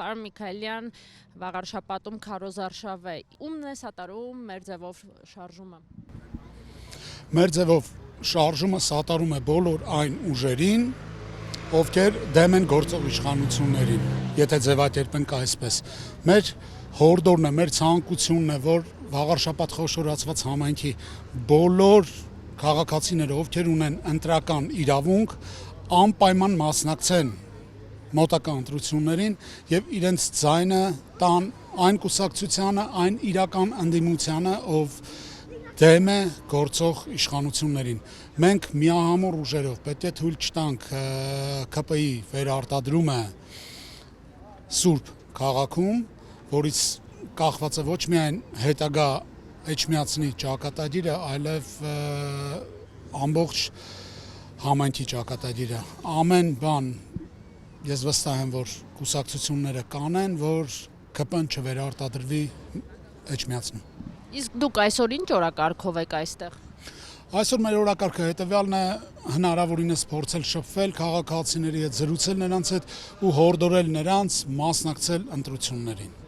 Պարոն Միքայելյան, վաղար շաբաթում քարոզ արշավ է։ Ումն է սատարում մեր ձևով շարժումը։ Մեր ձևով շարժումը սատարում է բոլոր այն ուժերին, ովքեր դեմ են գործող իշխանություններին, եթե ձևակերպենք այսպես։ Մեր հորդորն է, մեր ցանկությունն է, որ վաղար շաբաթ խոշորացված համայնքի բոլոր քաղաքացիները, ովքեր ունեն ընտրական իրավունք, անպայման մասնակցեն մոտակա ընտրություններին եւ իրենց ձայնը տան այն կուսակցությանը, այն իրական ընդդիմությանը, ով դեմ է գործող իշխանություններին։ Մենք միահամուռ ուժերով պետք է թույլ չտանք ԿՊ-ի վերարտադրումը Սուրբ քաղաքում, որից կախված է ոչ միայն հետագա Էջմիածնի ճակատագիրը, այլև ամբողջ համայնքի ճակատագիրը։ Ամեն բան ես վստահ եմ, որ կուսակցությունները կանեն, որ ԿՊ-ն չվերարտադրվի Էջմիածնում։ Իսկ դուք այսօր ինչ օրակարգով եք այստեղ։ Այսօր մեր օրակարգը հետևյալն է՝ հնարավորինս փորձել շփվել քաղաքացիների հետ, զրուցել նրանց հետ ու հորդորել նրանց մասնակցել ընտրություններին։